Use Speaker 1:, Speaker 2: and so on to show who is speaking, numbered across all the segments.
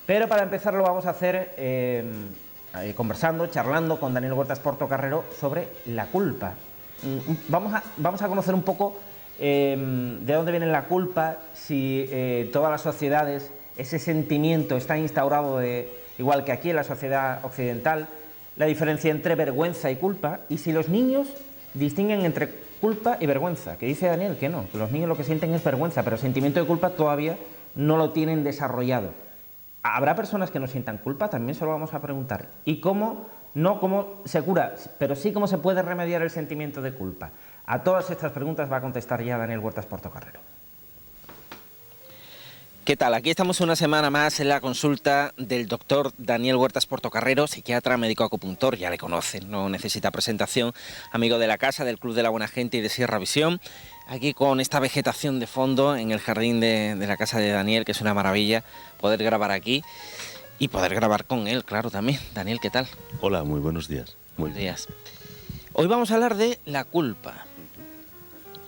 Speaker 1: Pero para empezar lo vamos a hacer conversando, charlando con Daniel Huertas Portocarrero sobre la culpa. Vamos a conocer un poco de dónde viene la culpa, si todas las sociedades ese sentimiento está instaurado igual que aquí en la sociedad occidental, la diferencia entre vergüenza y culpa, y si los niños distinguen entre culpa y vergüenza, que dice Daniel que no, que los niños lo que sienten es vergüenza, pero el sentimiento de culpa todavía no lo tienen desarrollado. ¿Habrá personas que no sientan culpa? También se lo vamos a preguntar. ¿Y cómo, no cómo se cura, pero sí cómo se puede remediar el sentimiento de culpa? A todas estas preguntas va a contestar ya Daniel Huertas Portocarrero.
Speaker 2: ¿Qué tal? Aquí estamos una semana más en la consulta del doctor Daniel Huertas Portocarrero, psiquiatra, médico acupuntor, ya le conocen, no necesita presentación, amigo de la casa, del Club de la Buena Gente y de Sierra Visión, aquí con esta vegetación de fondo en el jardín de la casa de Daniel, que es una maravilla poder grabar aquí y poder grabar con él, claro, también. Daniel, ¿qué tal?
Speaker 3: Hola, muy buenos días.
Speaker 2: Buenos días. Hoy vamos a hablar de la culpa.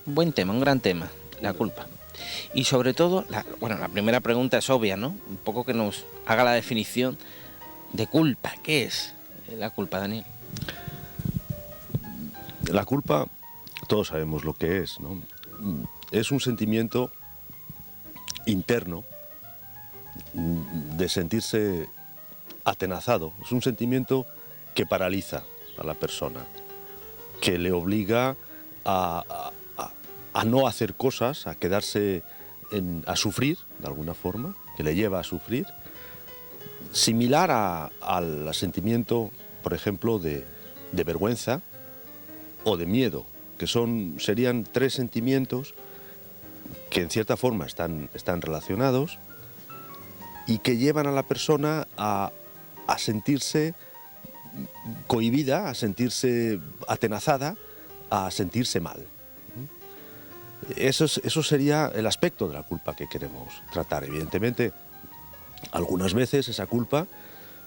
Speaker 2: Un buen tema, un gran tema, la culpa. Y sobre todo, la primera pregunta es obvia, ¿no? Un poco que nos haga la definición de culpa. ¿Qué es la culpa, Daniel?
Speaker 3: La culpa, todos sabemos lo que es, ¿no? Es un sentimiento interno de sentirse atenazado. Es un sentimiento que paraliza a la persona, que le obliga a no hacer cosas, a quedarse, a sufrir, de alguna forma, que le lleva a sufrir, similar al sentimiento, por ejemplo, de vergüenza o de miedo, que serían tres sentimientos que en cierta forma están relacionados y que llevan a la persona a sentirse cohibida, a sentirse atenazada, a sentirse mal. Eso sería el aspecto de la culpa que queremos tratar. Evidentemente, algunas veces esa culpa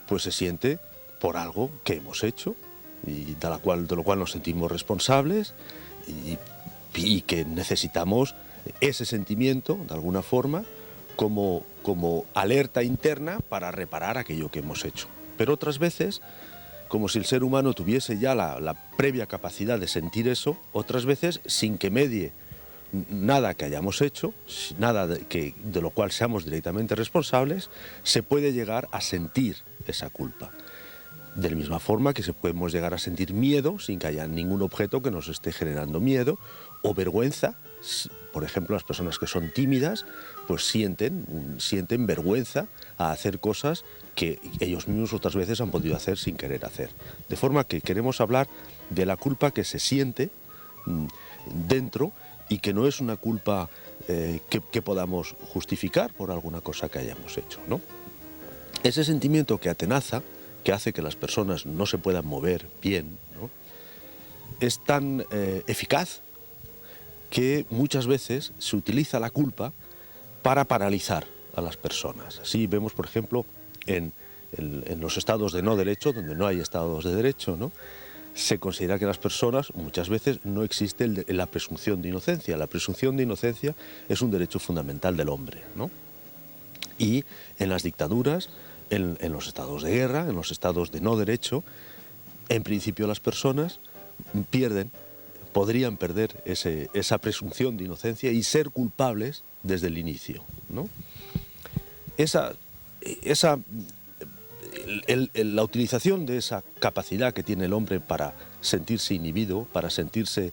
Speaker 3: pues se siente por algo que hemos hecho y de lo cual nos sentimos responsables y que necesitamos ese sentimiento, de alguna forma, como alerta interna para reparar aquello que hemos hecho. Pero otras veces, como si el ser humano tuviese ya la previa capacidad de sentir eso, otras veces sin que medie nada que hayamos hecho, nada de lo cual seamos directamente responsables, se puede llegar a sentir esa culpa. De la misma forma que podemos llegar a sentir miedo sin que haya ningún objeto que nos esté generando miedo, o vergüenza. Por ejemplo, las personas que son tímidas pues sienten vergüenza a hacer cosas que ellos mismos otras veces han podido hacer sin querer hacer. De forma que queremos hablar de la culpa que se siente dentro y que no es una culpa que podamos justificar por alguna cosa que hayamos hecho, ¿no? Ese sentimiento que atenaza, que hace que las personas no se puedan mover bien, ¿no?, es tan eficaz que muchas veces se utiliza la culpa para paralizar a las personas. Así vemos, por ejemplo, en los estados de no derecho, donde no hay estados de derecho, ¿no?, se considera que las personas muchas veces no existe la presunción de inocencia. La presunción de inocencia es un derecho fundamental del hombre, ¿no? Y en las dictaduras, en los estados de guerra, en los estados de no derecho, en principio las personas podrían perder esa presunción de inocencia y ser culpables desde el inicio, ¿no? La utilización de esa capacidad que tiene el hombre para sentirse inhibido, para sentirse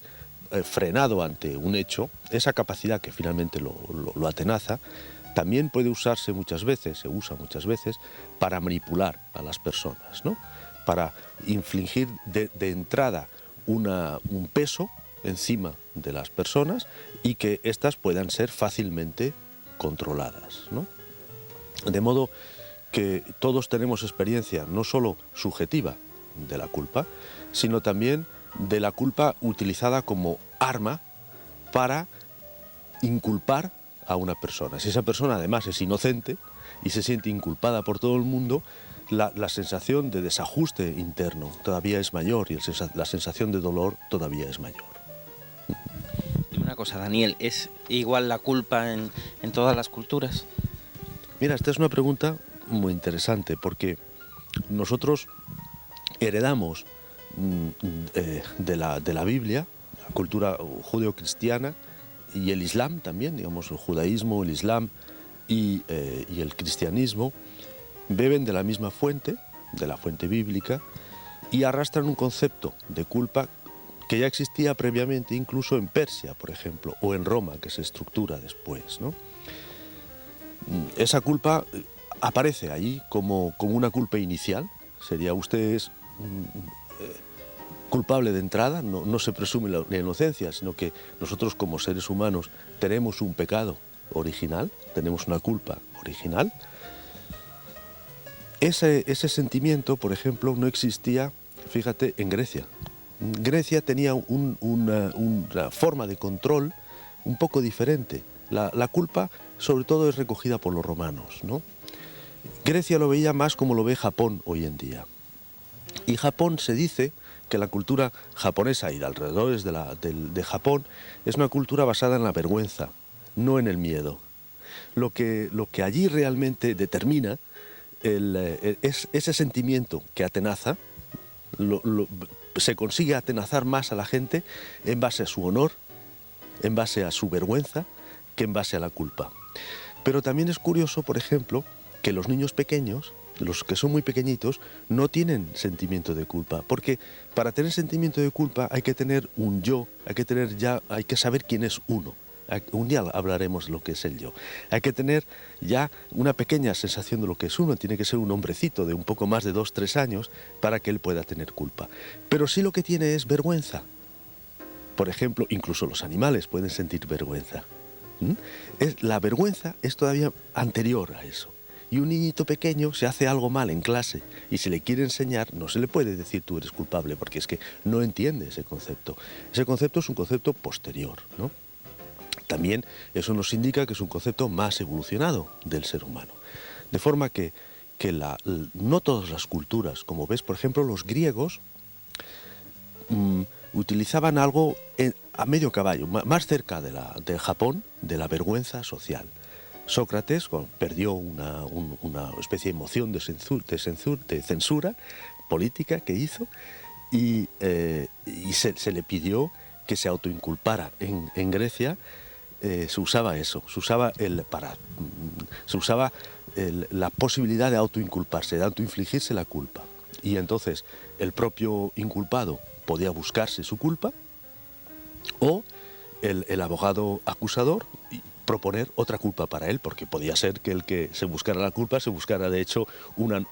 Speaker 3: frenado ante un hecho, esa capacidad que finalmente lo atenaza, también puede usarse muchas veces, se usa muchas veces, para manipular a las personas, ¿no?, para infligir de entrada un peso encima de las personas y que éstas puedan ser fácilmente controladas, ¿no? De modo que todos tenemos experiencia no solo subjetiva de la culpa, sino también de la culpa utilizada como arma para inculpar a una persona. Si esa persona además es inocente y se siente inculpada por todo el mundo, la sensación de desajuste interno todavía es mayor y la sensación de dolor todavía es mayor.
Speaker 2: Dime una cosa, Daniel, ¿es igual la culpa en todas las culturas?
Speaker 3: Mira, esta es una pregunta muy interesante, porque nosotros heredamos de la Biblia, la cultura judeo-cristiana y el Islam también, digamos, el judaísmo, el Islam y el cristianismo, beben de la misma fuente, de la fuente bíblica, y arrastran un concepto de culpa que ya existía previamente incluso en Persia, por ejemplo, o en Roma, que se estructura después, ¿no? Esa culpa aparece ahí como una culpa inicial. Sería: usted es culpable de entrada, no se presume la inocencia, sino que nosotros como seres humanos tenemos un pecado original, tenemos una culpa original. Ese sentimiento, por ejemplo, no existía, fíjate, en Grecia. Grecia tenía una forma de control un poco diferente. La culpa, sobre todo, es recogida por los romanos, ¿no? Grecia lo veía más como lo ve Japón hoy en día. Y Japón, se dice que la cultura japonesa y de alrededores de Japón es una cultura basada en la vergüenza, no en el miedo. Lo que allí realmente determina es ese sentimiento que atenaza. Se consigue atenazar más a la gente en base a su honor, en base a su vergüenza, que en base a la culpa. Pero también es curioso, por ejemplo, que los niños pequeños, los que son muy pequeñitos, no tienen sentimiento de culpa, porque para tener sentimiento de culpa hay que tener un yo, hay que saber quién es uno. Un día hablaremos de lo que es el yo. Hay que tener ya una pequeña sensación de lo que es uno. Tiene que ser un hombrecito de un poco más de 2 o 3 años para que él pueda tener culpa. Pero sí lo que tiene es vergüenza. Por ejemplo, incluso los animales pueden sentir vergüenza. La vergüenza es todavía anterior a eso. Y un niñito pequeño, se hace algo mal en clase y se le quiere enseñar, no se le puede decir tú eres culpable, porque es que no entiende ese concepto. Ese concepto es un concepto posterior, ¿no? También eso nos indica que es un concepto más evolucionado del ser humano. De forma que no todas las culturas, como ves, por ejemplo, los griegos utilizaban algo a medio caballo, más cerca de Japón, de la vergüenza social. Sócrates perdió una especie de moción de censura política que hizo y se le pidió que se autoinculpara. En Grecia se usaba eso, se usaba la posibilidad de autoinculparse, de autoinfligirse la culpa. Y entonces el propio inculpado podía buscarse su culpa, o el abogado acusador proponer otra culpa para él, porque podía ser que el que se buscara la culpa se buscara de hecho una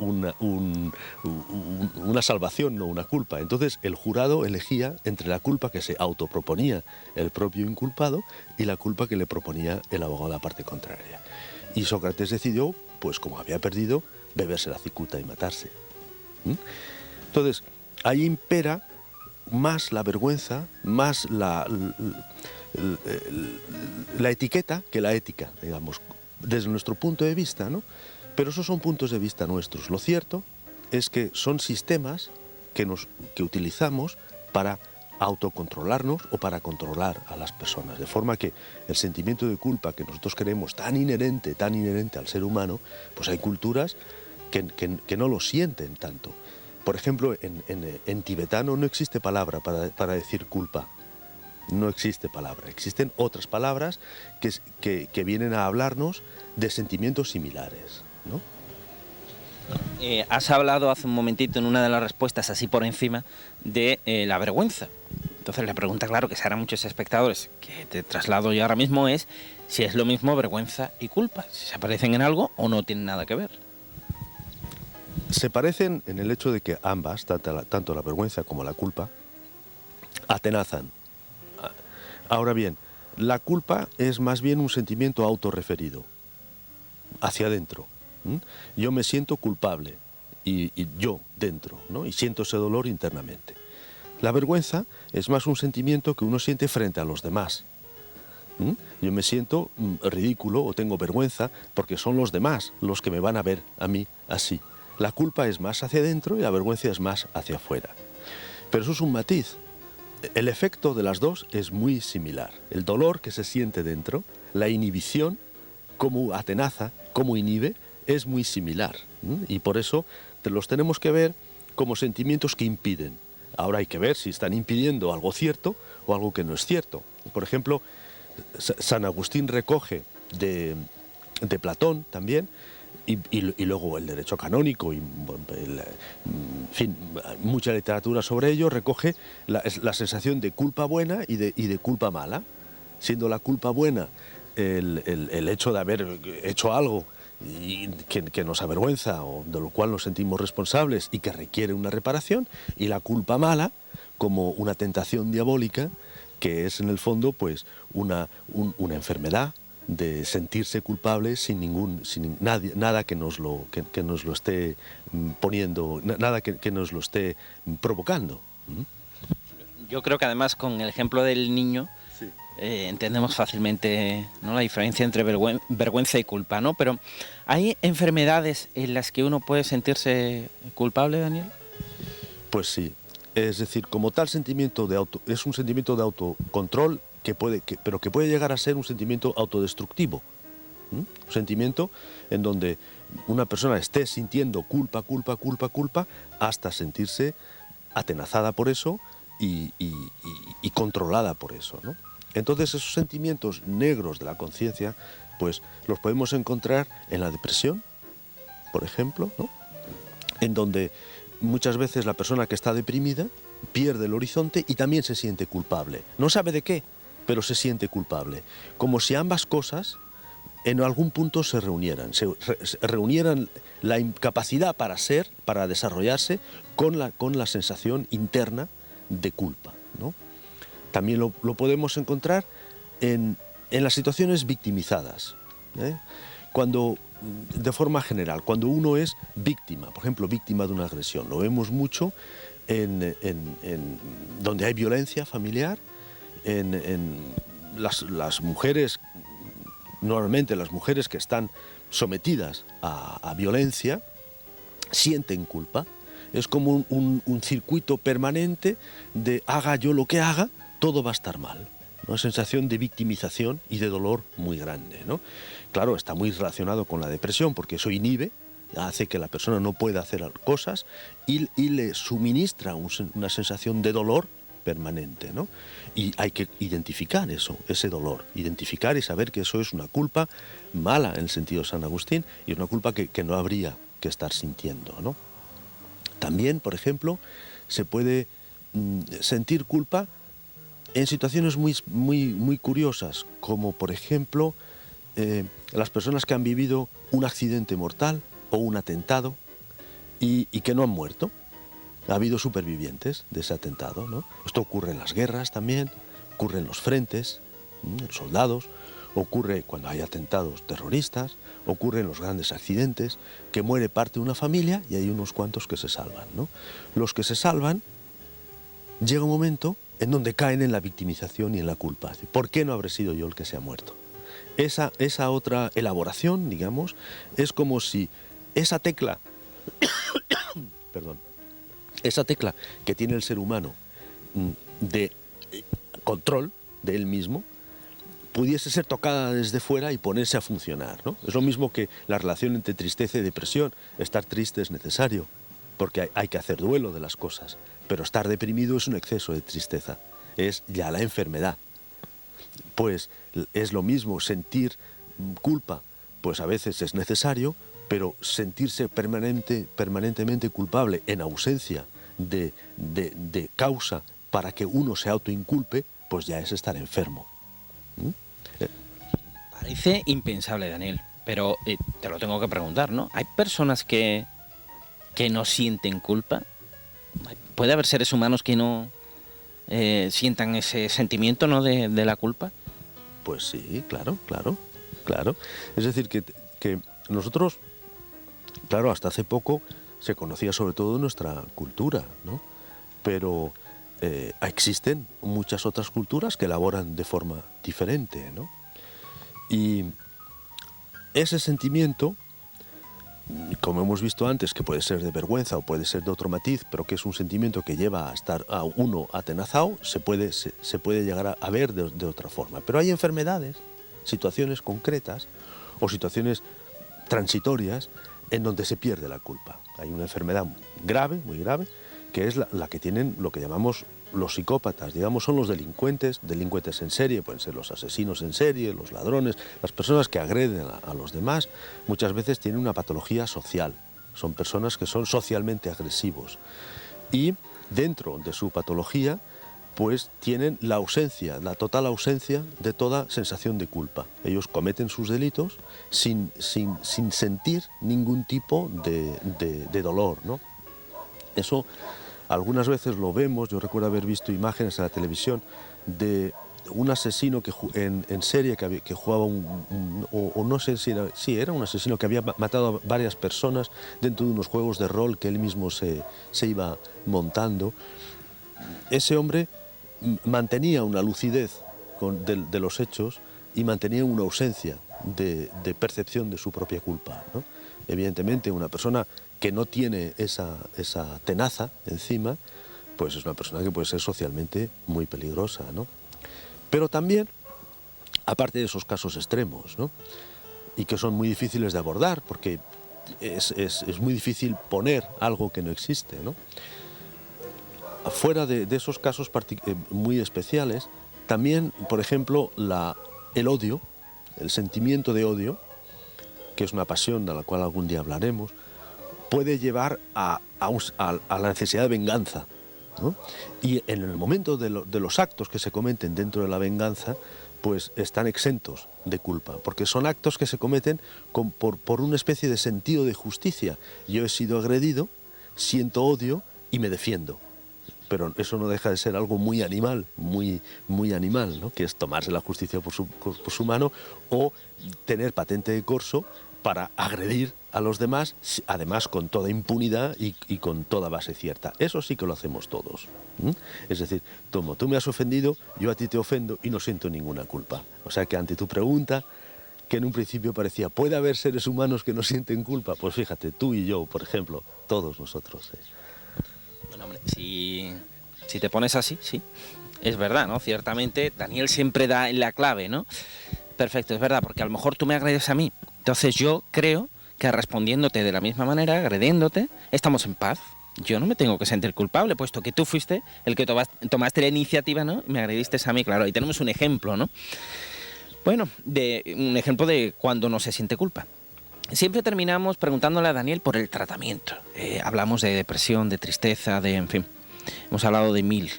Speaker 3: salvación, no una culpa. Entonces el jurado elegía entre la culpa que se autoproponía el propio inculpado y la culpa que le proponía el abogado de la parte contraria. Y Sócrates decidió, pues como había perdido, beberse la cicuta y matarse. Entonces ahí impera más la vergüenza, más la etiqueta que la ética, digamos, desde nuestro punto de vista, ¿no? Pero esos son puntos de vista nuestros. Lo cierto es que son sistemas que utilizamos para autocontrolarnos o para controlar a las personas. De forma que el sentimiento de culpa que nosotros creemos tan inherente al ser humano, pues hay culturas que no lo sienten tanto. Por ejemplo, en tibetano no existe palabra para decir culpa. No existe palabra. Existen otras palabras que vienen a hablarnos de sentimientos similares, ¿no?
Speaker 2: Has hablado hace un momentito en una de las respuestas, así por encima, de la vergüenza. Entonces la pregunta, claro, que se harán muchos espectadores, que te traslado yo ahora mismo, es si es lo mismo vergüenza y culpa, si se parecen en algo o no tienen nada que ver.
Speaker 3: Se parecen en el hecho de que ambas, tanto la vergüenza como la culpa, atenazan. Ahora bien, la culpa es más bien un sentimiento autorreferido, hacia adentro. Yo me siento culpable y yo dentro, ¿no? Y siento ese dolor internamente. La vergüenza es más un sentimiento que uno siente frente a los demás. Yo me siento ridículo o tengo vergüenza porque son los demás los que me van a ver a mí así. La culpa es más hacia adentro y la vergüenza es más hacia afuera. Pero eso es un matiz. El efecto de las dos es muy similar. El dolor que se siente dentro, la inhibición, cómo atenaza, cómo inhibe, es muy similar, ¿no? Y por eso los tenemos que ver como sentimientos que impiden. Ahora hay que ver si están impidiendo algo cierto o algo que no es cierto. Por ejemplo, San Agustín recoge de Platón también, y luego el derecho canónico, y en fin, mucha literatura sobre ello, recoge la sensación de culpa buena y de culpa mala, siendo la culpa buena el hecho de haber hecho algo y que nos avergüenza o de lo cual nos sentimos responsables y que requiere una reparación, y la culpa mala como una tentación diabólica que es en el fondo pues una enfermedad de sentirse culpable sin nada que nos lo esté poniendo, nada que nos lo esté provocando.
Speaker 2: Yo creo que además con el ejemplo del niño entendemos fácilmente, ¿no?, la diferencia entre vergüenza y culpa, ¿no? Pero ¿hay enfermedades en las que uno puede sentirse culpable, Daniel?
Speaker 3: Pues sí. Es decir, como tal sentimiento es un sentimiento de autocontrol pero que puede llegar a ser un sentimiento autodestructivo. Un sentimiento en donde una persona esté sintiendo culpa hasta sentirse atenazada por eso y controlada por eso, ¿no? Entonces esos sentimientos negros de la conciencia pues los podemos encontrar en la depresión, por ejemplo, ¿no? En donde muchas veces la persona que está deprimida pierde el horizonte y también se siente culpable. No sabe de qué, pero se siente culpable. Como si ambas cosas en algún punto se reunieran. Se reunieran la incapacidad para ser, para desarrollarse, con la sensación interna de culpa, ¿no? También lo podemos encontrar en las situaciones victimizadas, ¿eh? Cuando, de forma general, cuando uno es víctima, por ejemplo, víctima de una agresión, lo vemos mucho en donde hay violencia familiar, en las mujeres, normalmente las mujeres que están sometidas a violencia, sienten culpa. Es como un circuito permanente de haga yo lo que haga, todo va a estar mal. Una sensación de victimización y de dolor muy grande, ¿no? Claro, está muy relacionado con la depresión, porque eso inhibe, hace que la persona no pueda hacer cosas y le suministra una sensación de dolor permanente, ¿no? Y hay que identificar eso, ese dolor, identificar y saber que eso es una culpa mala en el sentido de San Agustín, y una culpa que no habría que estar sintiendo, ¿no? También, por ejemplo, se puede sentir culpa en situaciones muy curiosas, como por ejemplo las personas que han vivido un accidente mortal o un atentado y que no han muerto. Ha habido supervivientes de ese atentado, ¿no? Esto ocurre en las guerras también, ocurre en los frentes, en soldados, ocurre cuando hay atentados terroristas, ocurre en los grandes accidentes, que muere parte de una familia y hay unos cuantos que se salvan, ¿no? Los que se salvan, llega un momento en donde caen en la victimización y en la culpa. ¿Por qué no habré sido yo el que se ha muerto? Esa otra elaboración, digamos, es como si esa tecla, perdón, esa tecla que tiene el ser humano de control de él mismo, pudiese ser tocada desde fuera y ponerse a funcionar, ¿no? Es lo mismo que la relación entre tristeza y depresión. Estar triste es necesario, porque hay que hacer duelo de las cosas, pero estar deprimido es un exceso de tristeza, es ya la enfermedad. Pues es lo mismo, sentir culpa, pues a veces es necesario, pero sentirse permanentemente culpable en ausencia de causa para que uno se autoinculpe, pues ya es estar enfermo.
Speaker 2: Parece impensable, Daniel, pero te lo tengo que preguntar, ¿no? ¿Hay personas que no sienten culpa? ¿Puede haber seres humanos que no sientan ese sentimiento, ¿no?, de la culpa?
Speaker 3: Pues sí, claro. Es decir, que nosotros, claro, hasta hace poco se conocía sobre todo en nuestra cultura, ¿no? Pero existen muchas otras culturas que elaboran de forma diferente, ¿no? Y ese sentimiento, como hemos visto antes, que puede ser de vergüenza o puede ser de otro matiz, pero que es un sentimiento que lleva a estar a uno atenazado, se puede llegar a ver de otra forma. Pero hay enfermedades, situaciones concretas o situaciones transitorias en donde se pierde la culpa. Hay una enfermedad grave, muy grave, que es la que tienen lo que llamamos los psicópatas, digamos, son los delincuentes en serie, pueden ser los asesinos en serie, los ladrones, las personas que agreden a los demás, muchas veces tienen una patología social, son personas que son socialmente agresivos y dentro de su patología pues tienen la ausencia, la total ausencia de toda sensación de culpa. Ellos cometen sus delitos sin sentir ningún tipo de dolor, ¿no? Eso algunas veces lo vemos, yo recuerdo haber visto imágenes en la televisión de un asesino en serie que jugaba o no sé si era un asesino que había matado a varias personas dentro de unos juegos de rol que él mismo se iba montando. Ese hombre mantenía una lucidez de los hechos y mantenía una ausencia de percepción de su propia culpa, ¿no? Evidentemente, una persona que no tiene esa tenaza encima, pues es una persona que puede ser socialmente muy peligrosa, ¿no? Pero también, aparte de esos casos extremos, ¿no? Y que son muy difíciles de abordar, porque es muy difícil poner algo que no existe, ¿no? Fuera de esos casos muy especiales, también, por ejemplo, el odio, el sentimiento de odio, que es una pasión de la cual algún día hablaremos, puede llevar a la necesidad de venganza, ¿no? Y en el momento de los actos que se cometen dentro de la venganza, pues están exentos de culpa, porque son actos que se cometen por una especie de sentido de justicia. Yo he sido agredido, siento odio y me defiendo. Pero eso no deja de ser algo muy animal, muy animal, ¿no? Que es tomarse la justicia por su mano o tener patente de corso para agredir a los demás, además con toda impunidad y con toda base cierta. Eso sí que lo hacemos todos. Es decir, como tú me has ofendido, yo a ti te ofendo y no siento ninguna culpa. O sea que ante tu pregunta, que en un principio parecía, ¿puede haber seres humanos que no sienten culpa? Pues fíjate, tú y yo, por ejemplo, todos nosotros.
Speaker 2: Bueno, hombre, si te pones así, sí, es verdad, ¿no? Ciertamente, Daniel siempre da en la clave, ¿no? Perfecto, es verdad, porque a lo mejor tú me agredes a mí. Entonces yo creo que respondiéndote de la misma manera, agrediéndote, estamos en paz. Yo no me tengo que sentir culpable, puesto que tú fuiste el que tomaste la iniciativa, ¿no? Y me agrediste a mí, claro, ahí tenemos un ejemplo, ¿no? Bueno, un ejemplo de cuando no se siente culpa. Siempre terminamos preguntándole a Daniel por el tratamiento. Hablamos de depresión, de tristeza, en fin, hemos hablado de mil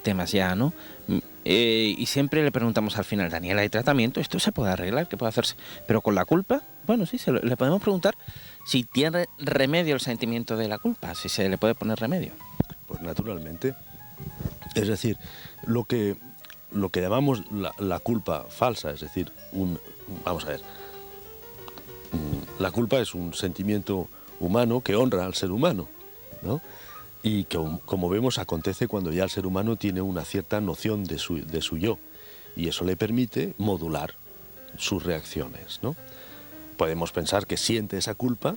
Speaker 2: temas ya, ¿no? Y siempre le preguntamos al final, Daniel, ¿hay tratamiento? ¿Esto se puede arreglar? ¿Qué puede hacerse? Pero con la culpa, bueno, sí, le podemos preguntar si tiene remedio el sentimiento de la culpa, si se le puede poner remedio.
Speaker 3: Pues naturalmente. Es decir, lo que llamamos la culpa falsa, es decir, vamos a ver, la culpa es un sentimiento humano que honra al ser humano, ¿no? Y que, como vemos, acontece cuando ya el ser humano tiene una cierta noción de su yo, y eso le permite modular sus reacciones, ¿no? Podemos pensar que siente esa culpa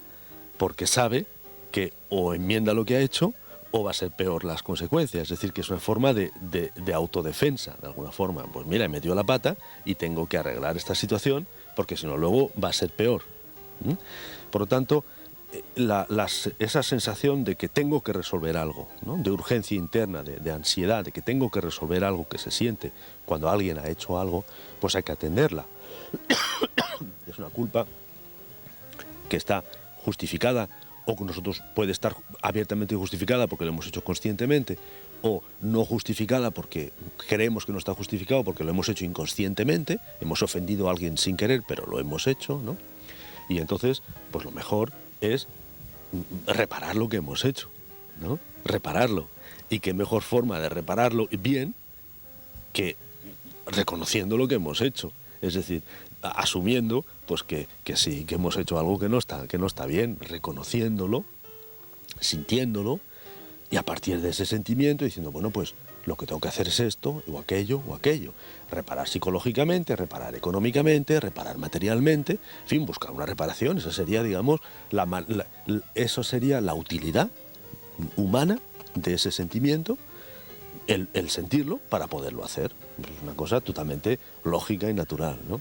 Speaker 3: porque sabe que o enmienda lo que ha hecho o va a ser peor las consecuencias, es decir, que es una forma de autodefensa, de alguna forma. Pues mira, he metido la pata y tengo que arreglar esta situación porque si no luego va a ser peor. Por lo tanto, esa sensación de que tengo que resolver algo, ¿no? De urgencia interna, de ansiedad, de que tengo que resolver algo que se siente cuando alguien ha hecho algo, pues hay que atenderla. Es una culpa que está justificada, o con nosotros puede estar abiertamente justificada porque lo hemos hecho conscientemente, o no justificada porque creemos que no está justificado porque lo hemos hecho inconscientemente, hemos ofendido a alguien sin querer, pero lo hemos hecho, ¿no? Y entonces, pues lo mejor es reparar lo que hemos hecho, ¿no? Repararlo. Y qué mejor forma de repararlo bien que reconociendo lo que hemos hecho. Es decir, asumiendo pues que sí, que hemos hecho algo que no está bien, reconociéndolo, sintiéndolo, y a partir de ese sentimiento diciendo, bueno, pues lo que tengo que hacer es esto, o aquello, reparar psicológicamente, reparar económicamente, reparar materialmente, en fin, buscar una reparación. Esa sería, digamos, eso sería la utilidad humana de ese sentimiento, el sentirlo para poderlo hacer. Es una cosa totalmente lógica y natural, ¿no?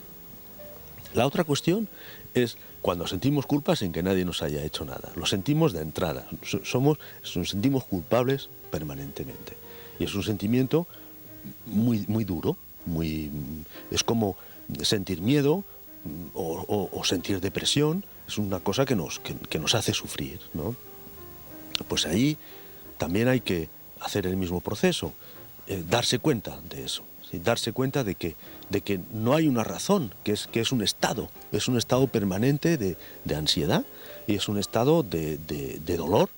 Speaker 3: La otra cuestión es cuando sentimos culpa sin que nadie nos haya hecho nada. Lo sentimos de entrada, nos sentimos culpables permanentemente. Y es un sentimiento muy duro, es como sentir miedo o sentir depresión, es una cosa que nos hace sufrir, ¿no? Pues ahí también hay que hacer el mismo proceso, darse cuenta de eso. ¿Sí? Darse cuenta de que no hay una razón, que es un estado permanente de ansiedad y es un estado de dolor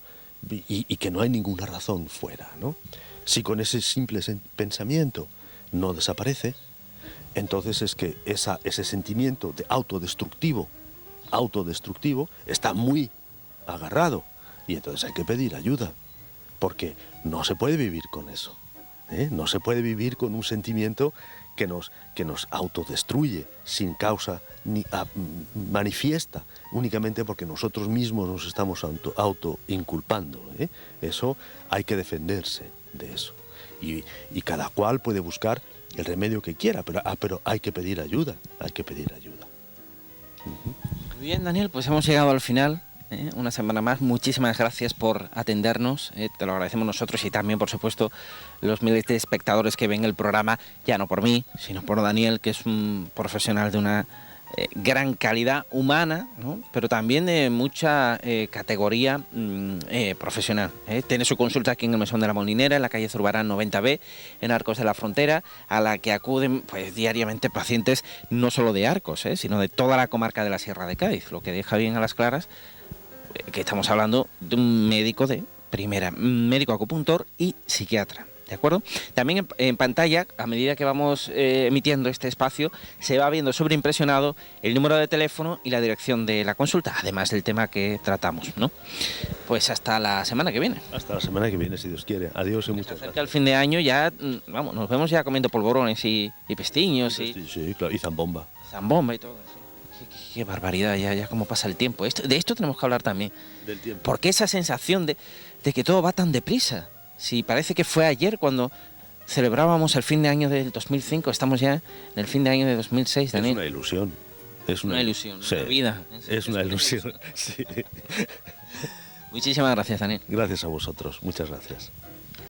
Speaker 3: y que no hay ninguna razón fuera, ¿no? Si con ese simple pensamiento no desaparece, entonces es que ese sentimiento de autodestructivo está muy agarrado y entonces hay que pedir ayuda, porque no se puede vivir con eso. No se puede vivir con un sentimiento que nos autodestruye sin causa ni manifiesta únicamente porque nosotros mismos nos estamos autoinculpando. Eso hay que defenderse de eso y cada cual puede buscar el remedio que quiera, pero hay que pedir ayuda,
Speaker 2: Muy bien, Daniel, pues hemos llegado al final. Una semana más, muchísimas gracias por atendernos, te lo agradecemos nosotros y también, por supuesto, los miles de espectadores que ven el programa, ya no por mí, sino por Daniel, que es un profesional de una gran calidad humana, ¿no? Pero también de mucha categoría profesional. Tiene su consulta aquí en el Mesón de la Molinera, en la calle Zurbarán 90B, en Arcos de la Frontera, a la que acuden pues diariamente pacientes no solo de Arcos, sino de toda la comarca de la Sierra de Cádiz, lo que deja bien a las claras que estamos hablando de un médico de primera, médico acupuntor y psiquiatra, ¿de acuerdo? También en pantalla, a medida que vamos emitiendo este espacio, se va viendo sobreimpresionado el número de teléfono y la dirección de la consulta, además del tema que tratamos, ¿no? Pues hasta la semana que viene.
Speaker 3: Hasta la semana que viene, si Dios quiere. Adiós y muchas gracias.
Speaker 2: Al fin de año ya, vamos, nos vemos ya comiendo polvorones y pestiños.
Speaker 3: Sí, claro, y zambomba.
Speaker 2: Zambomba y todo eso. Qué barbaridad, ya cómo pasa el tiempo. De esto tenemos que hablar también.
Speaker 3: Del tiempo.
Speaker 2: ¿Por qué esa sensación de que todo va tan deprisa? Si parece que fue ayer cuando celebrábamos el fin de año del 2005, estamos ya en el fin de año de 2006, Daniel.
Speaker 3: Es una ilusión. Es
Speaker 2: una ilusión,
Speaker 3: sí,
Speaker 2: una vida.
Speaker 3: Es una ilusión, sí.
Speaker 2: Muchísimas gracias, Daniel.
Speaker 3: Gracias a vosotros, muchas gracias.